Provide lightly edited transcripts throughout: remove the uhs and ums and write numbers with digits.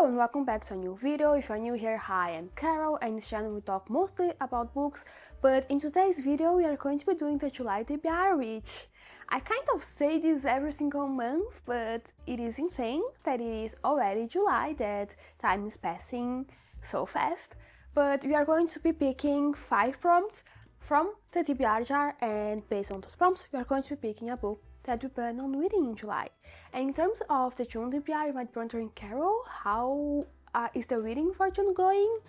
Hello and welcome back to a new video. If you're new here, hi, I'm Carol, and in this channel we talk mostly about books, but in today's video we are going to be doing the July TBR, which I kind of say this every single month, but it is insane that it is already July, that time is passing so fast. But we are going to be picking 5 prompts from the TBR jar, and based on those prompts we are going to be picking a book that we plan on reading in July. And in terms of the June TBR, you might be wondering, Carol, how is the reading for June going?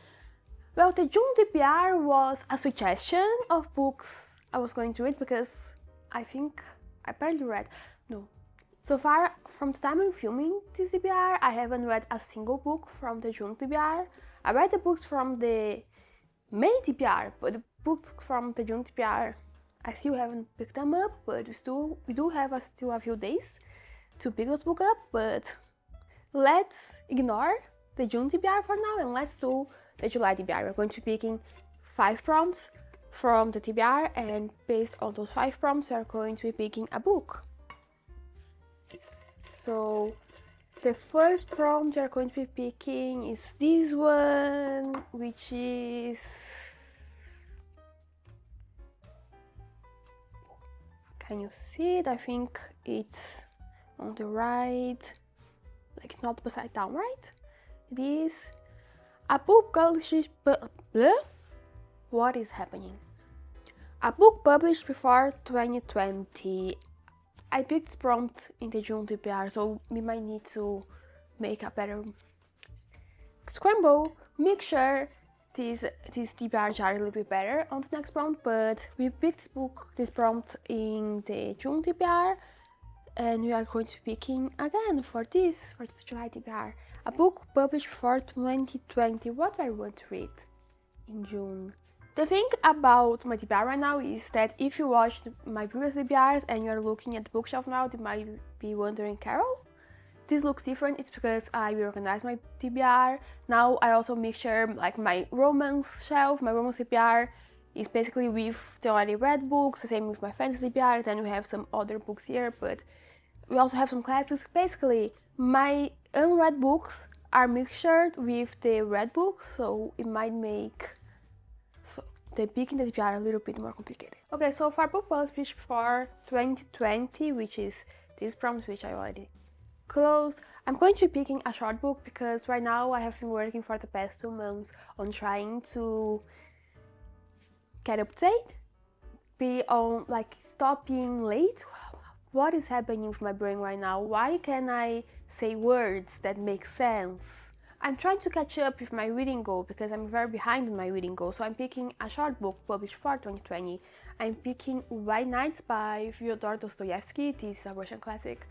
Well, the June TBR was a suggestion of books I was going to read because I think I barely read. No. So far, from the time I'm filming this TBR, I haven't read a single book from the June TBR. I read the books from the May TBR, but the books from the June TBR, I still haven't picked them up, but we do have still a few days to pick those books up. But let's ignore the June TBR for now and let's do the July TBR. We're going to be picking 5 prompts from the TBR, and based on those 5 prompts, we're going to be picking a book. So the first prompt we're going to be picking is this one, which is... Can you see it? I think it's on the right, like it's not upside down, right? It is a book published... What is happening? A book published before 2020. I picked this prompt in the June TBR, so we might need to make a better scramble, make sure this TBR jar a little bit better on the next prompt, but we picked this prompt in the June TBR, and we are going to be picking again for the July TBR. A book published before 2020. What do I want to read in June? The thing about my TBR right now is that if you watched my previous TBRs and you're looking at the bookshelf now, you might be wondering, Carol, this looks different. It's because I reorganized my TBR. Now I also make sure like my romance shelf, my romance TBR is basically with the already read books, the same with my fantasy TBR. Then we have some other books here, but we also have some classics. Basically, my unread books are mixed with the read books, so it might make the picking the TBR a little bit more complicated. Okay, so for book published before 2020, which is this prompt, which I already closed, I'm going to be picking a short book because right now I have been working for the past 2 months on trying to get up to date, stop being late. What is happening with my brain right now? Why can't I say words that make sense? I'm trying to catch up with my reading goal because I'm very behind on my reading goal. So I'm picking a short book published for 2020. I'm picking White Nights by Fyodor Dostoevsky. This is a Russian classic.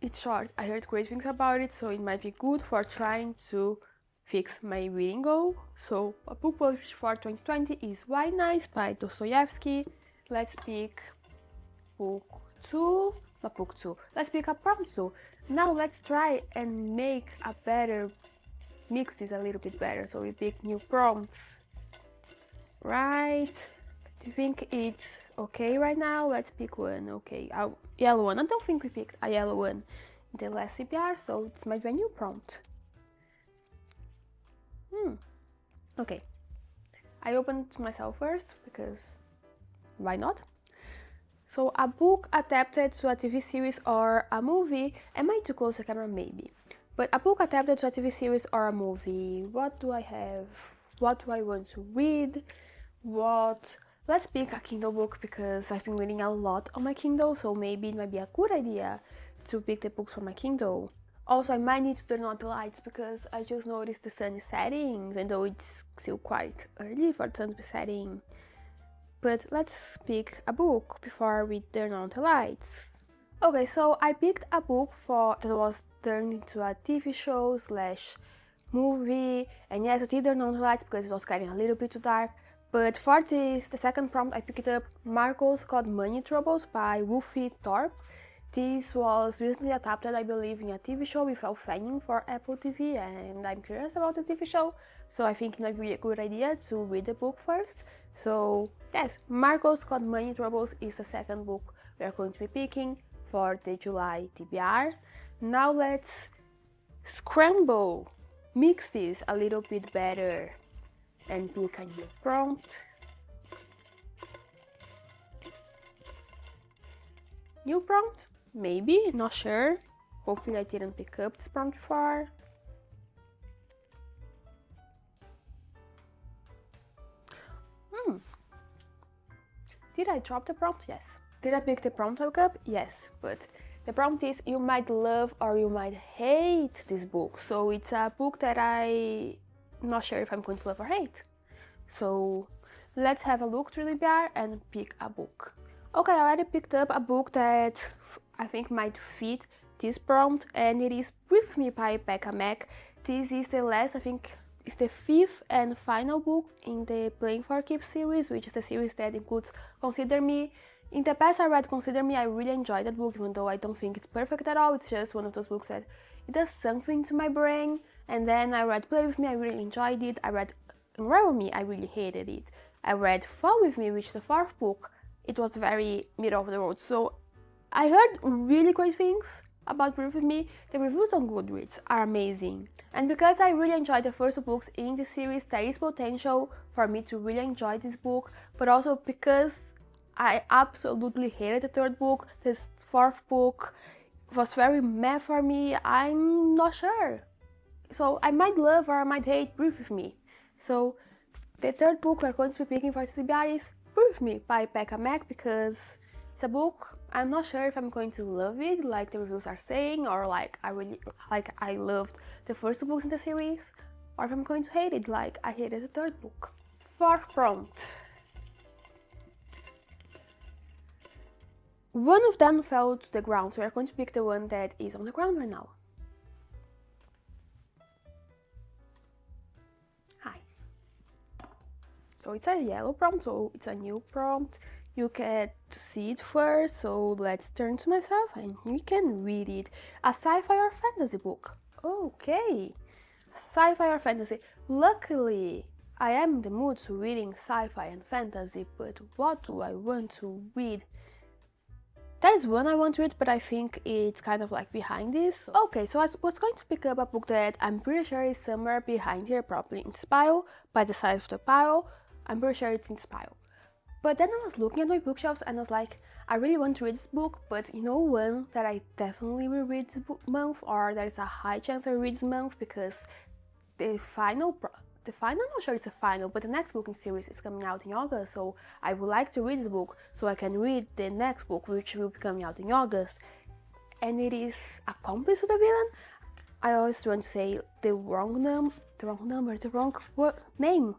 It's short. I heard great things about it, so it might be good for trying to fix my reading goal. So a book published for 2020 is White Nights by Dostoevsky. Let's pick book 2. Not book 2. Let's pick a prompt 2. Now let's try and mix this a little bit better. So we pick new prompts. Right. Do you think it's okay right now? Let's pick one. Okay, a yellow one. I don't think we picked a yellow one in the last TBR, so this might be a new prompt. Okay. I opened myself first because why not? So a book adapted to a TV series or a movie. Am I too close to the camera? Maybe. But a book adapted to a TV series or a movie. What do I have? What do I want to read? Let's pick a Kindle book because I've been reading a lot on my Kindle, so maybe it might be a good idea to pick the books from my Kindle. Also, I might need to turn on the lights because I just noticed the sun is setting, even though it's still quite early for the sun to be setting. But let's pick a book before we turn on the lights. Okay, so I picked a book that was turned into a TV show / movie, and yes, I did turn on the lights because it was getting a little bit too dark. But for the second prompt, I picked up Marco's Got Money Troubles by Wolfie Thorpe. This was recently adapted, I believe, in a TV show with Elle Fanning for Apple TV, and I'm curious about the TV show, so I think it might be a good idea to read the book first. So yes, Marco's Got Money Troubles is the second book we are going to be picking for the July TBR. Now let's scramble mix this a little bit better and pick a new prompt. New prompt? Maybe, not sure. Hopefully I didn't pick up this prompt before. Did I drop the prompt? Yes. Did I pick the prompt up? Yes, but the prompt is you might love or you might hate this book. So it's a book that I'm not sure if I'm going to love or hate. So let's have a look through the TBR and pick a book. Okay, I already picked up a book that I think might fit this prompt, and it is With Me by Becca Mack. This is the last, I think it's the 5th and final book in the Playing for Keeps series, which is the series that includes Consider Me. In the past I read Consider Me, I really enjoyed that book, even though I don't think it's perfect at all. It's just one of those books that it does something to my brain. And then I read Play With Me, I really enjoyed it. I read Unravel Me, I really hated it. I read Fall With Me, which is the 4th book. It was very middle of the road. So I heard really great things about Breathe With Me. The reviews on Goodreads are amazing. And because I really enjoyed the first 2 books in the series, there is potential for me to really enjoy this book. But also because I absolutely hated the 3rd book, this 4th book was very meh for me, I'm not sure. So I might love or I might hate Breathe With Me. So the 3rd book we're going to be picking for TBR is Breathe With Me by Becca Mack, because it's a book I'm not sure if I'm going to love it like the reviews are saying, or like I loved the first 2 books in the series, or if I'm going to hate it like I hated the 3rd book. 4th prompt. One of them fell to the ground, so we're going to pick the one that is on the ground right now. Hi. So it's a yellow prompt, so it's a new prompt. You get to see it first, so let's turn to myself and we can read it. A sci-fi or fantasy book. Okay. Sci-fi or fantasy. Luckily, I am in the mood to reading sci-fi and fantasy, but what do I want to read? There's one I want to read, but I think it's kind of like behind this. Okay, so I was going to pick up a book that I'm pretty sure is somewhere behind here, probably in this pile, by the side of the pile. I'm pretty sure it's in this pile. But then I was looking at my bookshelves and I was like, I really want to read this book, but you know one that I definitely will read this month, or there's a high chance I will read this month, because the final, I'm not sure it's a final, but the next book in series is coming out in August, so I would like to read this book so I can read the next book, which will be coming out in August. And it is Accomplice to the Villain. I always want to say the wrong name.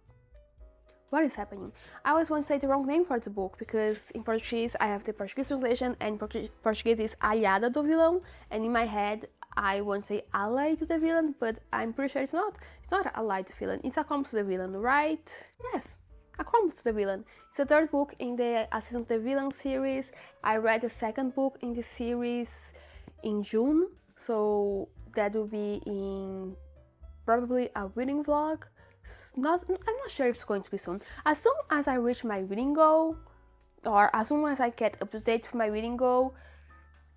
What is happening? I always want to say the wrong name for the book, because in Portuguese I have the Portuguese translation, and Portuguese is Aliada do Vilão, and in my head I want to say ally to the villain, but I'm pretty sure it's not. It's not ally to the villain, it's Accomplice to the Villain, right? Yes, Accomplice to the Villain. It's the 3rd book in the Assistant to the Villain series. I read the 2nd book in the series in June, so that will be in probably a reading vlog. I'm not sure if it's going to be soon. As soon as I reach my reading goal, or as soon as I get up to date with my reading goal,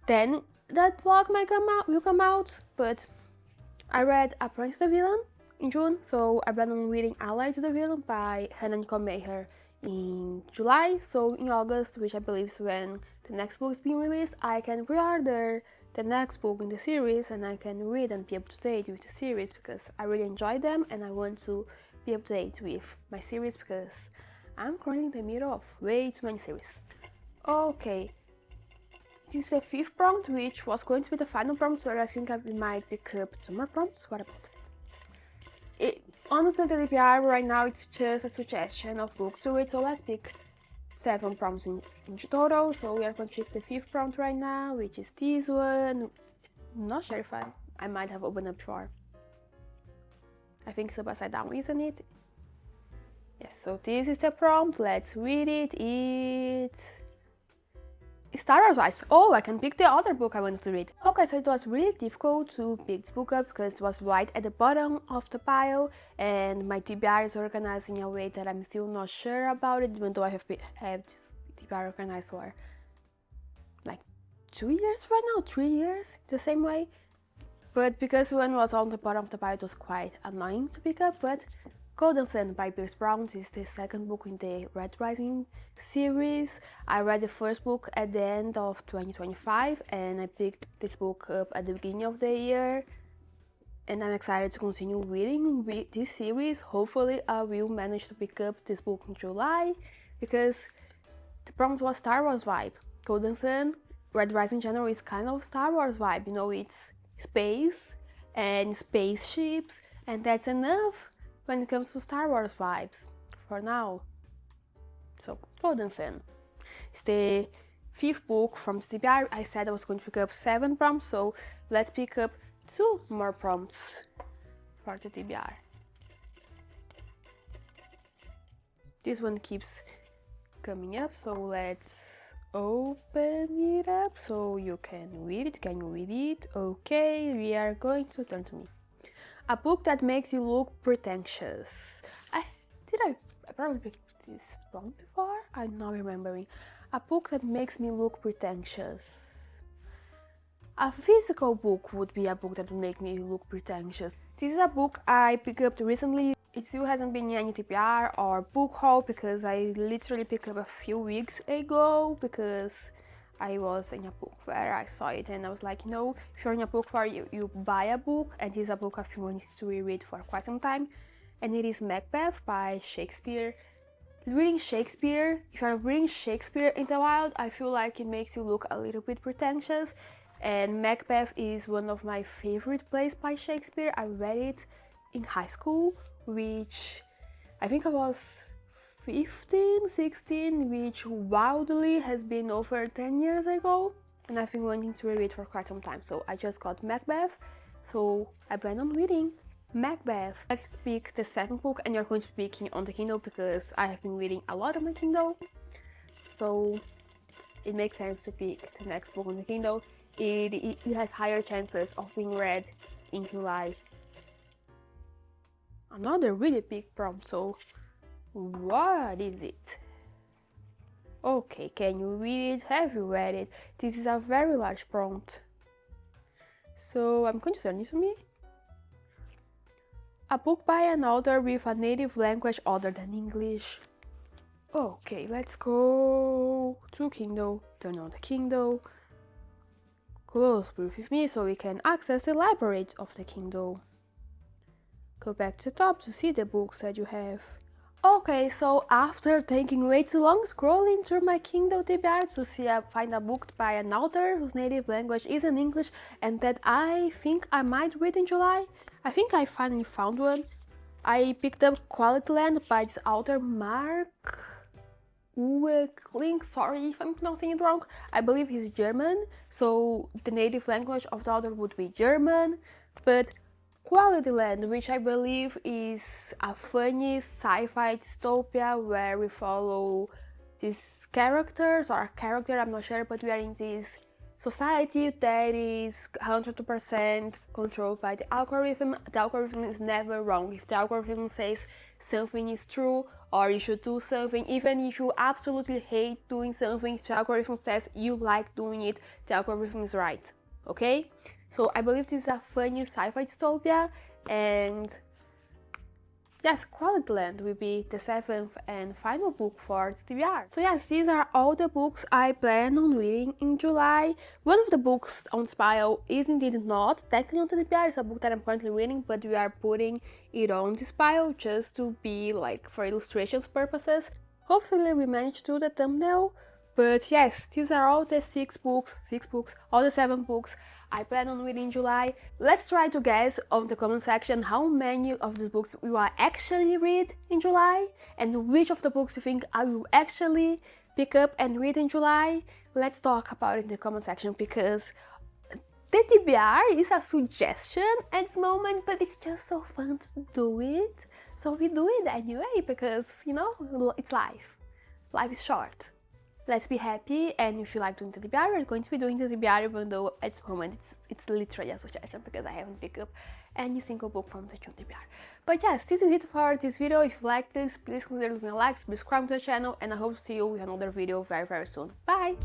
then that vlog will come out. But I read Apprentice to the Villain in June, so I plan on reading Ally to the Villain by Hannah Nicole Meyer in July. So in August, which I believe is when the next book is being released, I can pre-order the next book in the series and I can read and be up to date with the series, because I really enjoy them and I want to be up to date with my series, because I'm currently in the middle of way too many series. Okay, this is the 5th prompt, which was going to be the final prompt, where I think we might pick up 2 more prompts. What about it? Honestly, the TBR right now it's just a suggestion of books to read, so let's pick 7 prompts in total. So we are going to pick the 5th prompt right now, which is this one. I'm not sure if I might have opened up before. I think it's upside down, isn't it? Yes, so this is the prompt. Let's read it. It's Star Wars vibes. Oh, I can pick the other book I wanted to read. Okay, so it was really difficult to pick this book up because it was right at the bottom of the pile, and my TBR is organized in a way that I'm still not sure about it, even though I have this TBR organized for like 2 years right now, 3 years, the same way. But because one was on the bottom of the pile, it was quite annoying to pick up. But Golden Sun by Pierce Brown is the second book in the Red Rising series. I read the first book at the end of 2025 and I picked this book up at the beginning of the year. And I'm excited to continue reading this series. Hopefully I will manage to pick up this book in July because the prompt was Star Wars vibe. Golden Sun, Red Rising General is kind of Star Wars vibe, you know, it's space and spaceships, and that's enough when it comes to Star Wars vibes for now. So, Golden Sun. It's the 5th book from TBR. I said I was going to pick up 7 prompts, so let's pick up 2 more prompts for the TBR. This one keeps coming up, so let's open it up so you can read it. Can you read it? Okay, we are going to turn to me. A book that makes you look pretentious. I probably picked this prompt before? I'm not remembering. A book that makes me look pretentious. A physical book would be a book that would make me look pretentious. This is a book I picked up recently. It still hasn't been in any TBR or book haul because I literally picked up a few weeks ago because I was in a book fair, I saw it and I was like, you know, if you're in a book fair, you buy a book, and this is a book I've been wanting to reread for quite some time, and it is Macbeth by Shakespeare. Reading Shakespeare, if you're reading Shakespeare in the wild, I feel like it makes you look a little bit pretentious, and Macbeth is one of my favorite plays by Shakespeare. I read it in high school, which I think I was 15, 16, which wildly has been over 10 years ago, and I've been wanting to read it for quite some time, so I just got Macbeth, so I plan on reading Macbeth. Let's pick the 7th book, and you're going to be picking on the Kindle because I have been reading a lot on my Kindle, so it makes sense to pick the next book on the Kindle. It has higher chances of being read in July. Another really big prompt, so what is it? Okay, can you read it? Have you read it? This is a very large prompt, so I'm going to turn it to me. A book by an author with a native language other than English. Okay, let's go to Kindle, turn on the Kindle, close brief with me so we can access the library of the Kindle. Go back to the top to see the books that you have. Okay, so after taking way too long scrolling through my Kindle TBR to find a book by an author whose native language isn't English and that I think I might read in July, I think I finally found one. I picked up Quality Land by this author Mark Ueckling, sorry if I'm pronouncing it wrong. I believe he's German, so the native language of the author would be German, but Quality Land, which I believe is a funny sci-fi dystopia where we follow these characters, or a character, I'm not sure, but we are in this society that is 100% controlled by the algorithm. The algorithm is never wrong. If the algorithm says something is true or you should do something, even if you absolutely hate doing something, if the algorithm says you like doing it, the algorithm is right, okay? So I believe this is a funny sci-fi dystopia, and yes, Quality Land will be the 7th and final book for TBR. So yes, these are all the books I plan on reading in July. One of the books on this pile is indeed not technically on TBR. It's a book that I'm currently reading, but we are putting it on this pile just to be like for illustrations purposes. Hopefully we managed to do the thumbnail. But yes, these are all the 6 books, all the 7 books I plan on reading in July. Let's try to guess on the comment section how many of these books you will actually read in July and which of the books you think I will actually pick up and read in July. Let's talk about it in the comment section because the TBR is a suggestion at this moment, but it's just so fun to do it. So we do it anyway because, you know, it's life. Life is short. Let's be happy, and if you like doing the TBR, we're going to be doing the TBR, even though at this moment it's literally a suggestion because I haven't picked up any single book from the June TBR. But yes, this is it for this video. If you like this, please consider leaving a like, subscribe to the channel, and I hope to see you with another video very, very soon. Bye!